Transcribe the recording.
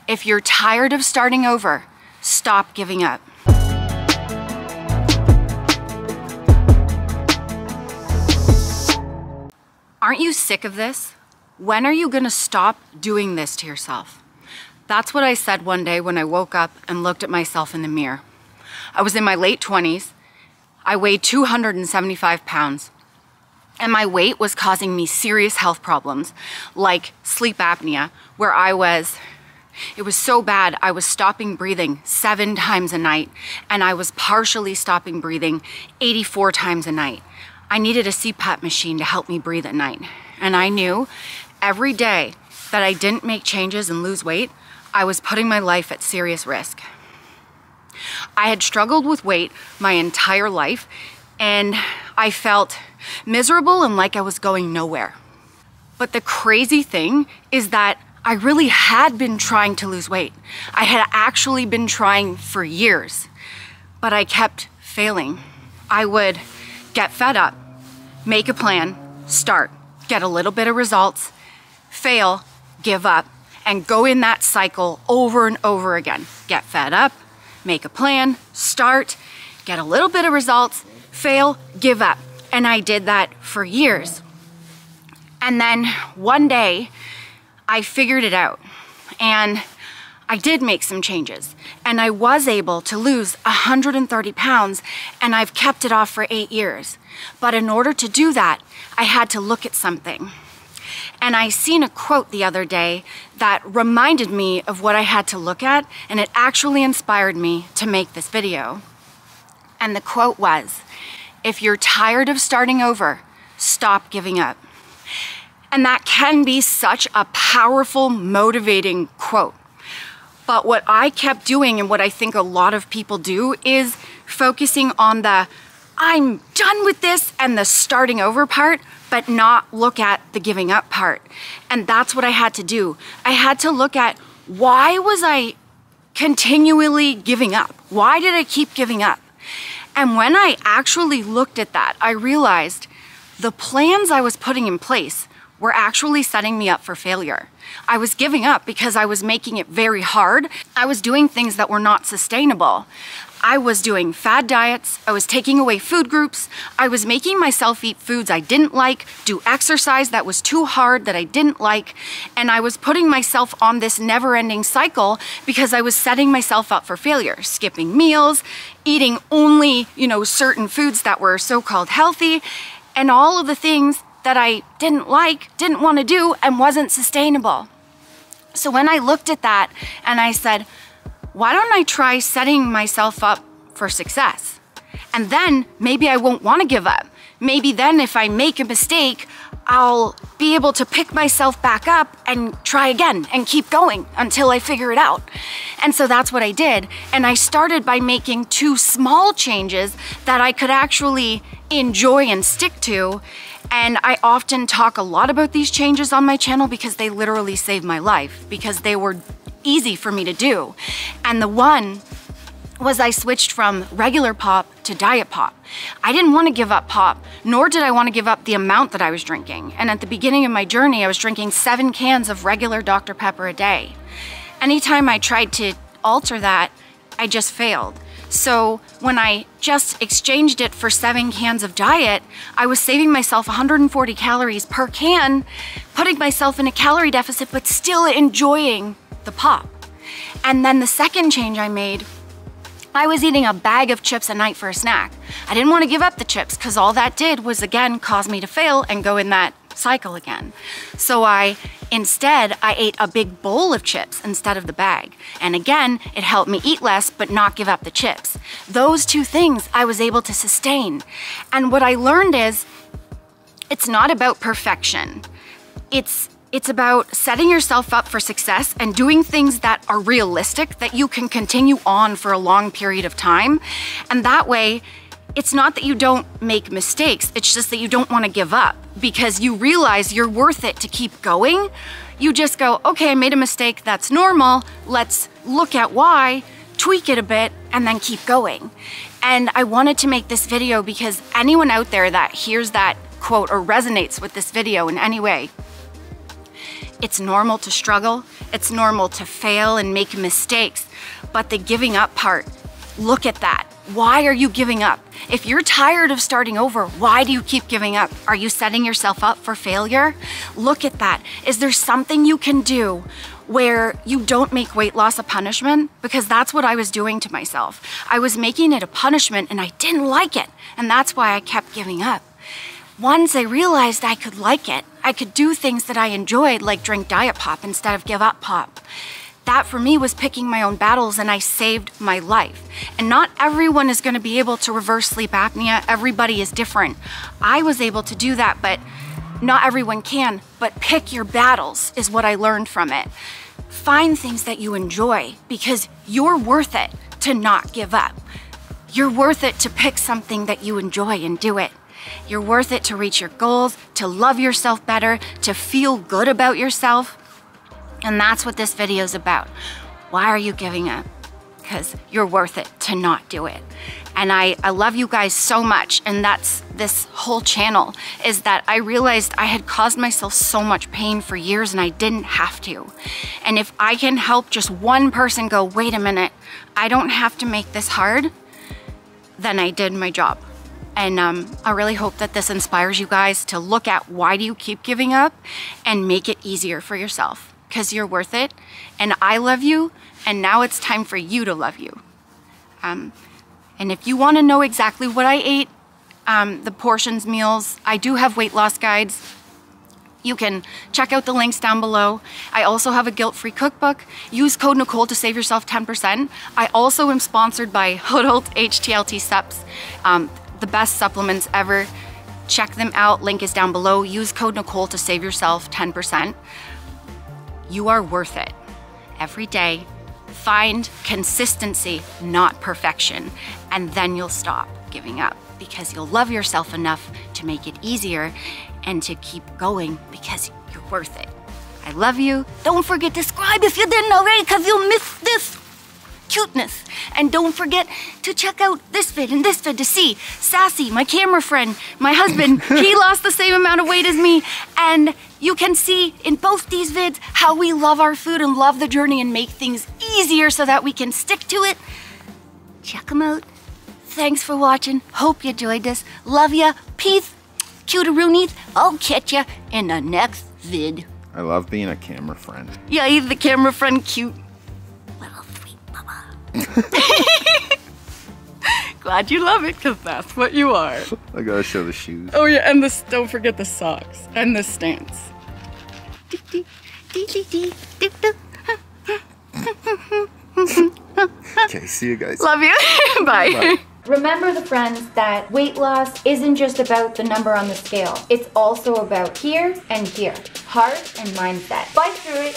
If you're tired of starting over, stop giving up. Aren't you sick of this? When are you gonna stop doing this to yourself? That's what I said one day when I woke up and looked at myself in the mirror. I was in my late 20s. I weighed 275 pounds. And my weight was causing me serious health problems like sleep apnea, where it was so bad I was stopping breathing 7 times a night, and I was partially stopping breathing 84 times a night. I needed a CPAP machine to help me breathe at night. And I knew every day that I didn't make changes and lose weight, I was putting my life at serious risk. I had struggled with weight my entire life, and I felt miserable and like I was going nowhere. But the crazy thing is that I really had been trying to lose weight. I had actually been trying for years, but I kept failing. I would get fed up, make a plan, start, get a little bit of results, fail, give up, and go in that cycle over and over again. Get fed up, make a plan, start, get a little bit of results, fail, give up. And I did that for years. And then one day, I figured it out. And I did make some changes. And I was able to lose 130 pounds, and I've kept it off for 8 years. But in order to do that, I had to look at something. And I seen a quote the other day that reminded me of what I had to look at, and it actually inspired me to make this video. And the quote was, "If you're tired of starting over, stop giving up." And that can be such a powerful, motivating quote. But what I kept doing, and what I think a lot of people do, is focusing on the "I'm done with this" and the starting over part, but not look at the giving up part. And that's what I had to do. I had to look at, why was I continually giving up? Why did I keep giving up? And when I actually looked at that, I realized the plans I was putting in place were actually setting me up for failure. I was giving up because I was making it very hard. I was doing things that were not sustainable. I was doing fad diets, I was taking away food groups, I was making myself eat foods I didn't like, do exercise that was too hard that I didn't like, and I was putting myself on this never-ending cycle because I was setting myself up for failure, skipping meals, eating only, certain foods that were so-called healthy, and all of the things that I didn't like, didn't want to do, and wasn't sustainable. So when I looked at that and I said, why don't I try setting myself up for success? And then maybe I won't want to give up. Maybe then if I make a mistake, I'll be able to pick myself back up and try again and keep going until I figure it out. And so that's what I did. And I started by making 2 small changes that I could actually enjoy and stick to. And I often talk a lot about these changes on my channel because they literally saved my life, because they were easy for me to do. And the one was I switched from regular pop to diet pop. I didn't want to give up pop, nor did I want to give up the amount that I was drinking. And at the beginning of my journey, I was drinking 7 cans of regular Dr. Pepper a day. Anytime I tried to alter that, I just failed. So when I just exchanged it for 7 cans of diet, I was saving myself 140 calories per can, putting myself in a calorie deficit, but still enjoying the pop. And then the second change I made, I was eating a bag of chips a night for a snack. I didn't want to give up the chips because all that did was again cause me to fail and go in that cycle again. So instead I ate a big bowl of chips instead of the bag. And again, it helped me eat less but not give up the chips. Those 2 things I was able to sustain. And what I learned is, it's not about perfection. It's about setting yourself up for success and doing things that are realistic, that you can continue on for a long period of time. And that way, it's not that you don't make mistakes, it's just that you don't want to give up because you realize you're worth it to keep going. You just go, okay, I made a mistake, that's normal, let's look at why, tweak it a bit, and then keep going. And I wanted to make this video because anyone out there that hears that quote or resonates with this video in any way, It's normal to struggle. It's normal to fail and make mistakes. But the giving up part, look at that. Why are you giving up? If you're tired of starting over, why do you keep giving up? Are you setting yourself up for failure? Look at that. Is there something you can do where you don't make weight loss a punishment? Because that's what I was doing to myself. I was making it a punishment and I didn't like it. And that's why I kept giving up. Once I realized I could like it, I could do things that I enjoyed, like drink Diet Pop instead of give up pop. That for me was picking my own battles, and I saved my life. And not everyone is going to be able to reverse sleep apnea. Everybody is different. I was able to do that, but not everyone can. But pick your battles is what I learned from it. Find things that you enjoy, because you're worth it to not give up. You're worth it to pick something that you enjoy and do it. You're worth it to reach your goals, to love yourself better, to feel good about yourself. And that's what this video is about. Why are you giving up? Because you're worth it to not do it. And I love you guys so much. And that's this whole channel, is that I realized I had caused myself so much pain for years and I didn't have to. And if I can help just one person go, wait a minute, I don't have to make this hard, then I did my job. And I really hope that this inspires you guys to look at why do you keep giving up and make it easier for yourself. Because you're worth it, and I love you, and now it's time for you to love you. And if you want to know exactly what I ate, the portions, meals, I do have weight loss guides. You can check out the links down below. I also have a guilt-free cookbook. Use code Nicole to save yourself 10%. I also am sponsored by Hudult HTLT Sups, the best supplements ever. Check them out, link is down below. Use code Nicole to save yourself 10%. You are worth it. Every day, find consistency, not perfection, and then you'll stop giving up, because you'll love yourself enough to make it easier and to keep going, because you're worth it. I love you. Don't forget to subscribe if you didn't already, because you'll miss this cuteness. And don't forget to check out this vid and this vid to see Sassy, my camera friend, my husband. He lost the same amount of weight as me, and you can see in both these vids how we love our food and love the journey and make things easier so that we can stick to it. Check them out. Thanks for watching. Hope you enjoyed this. Love ya. Peace. Cuteroonies. I'll catch ya in the next vid. I love being a camera friend. Yeah, he's the camera friend, cute. Little sweet mama. Glad you love it, because that's what you are. I gotta show the shoes. Oh yeah, and this, don't forget the socks and the stance. Okay, see you guys. Love you. Bye. Bye. Remember, the friends, that weight loss isn't just about the number on the scale. It's also about here and here, heart and mindset. Fight through it.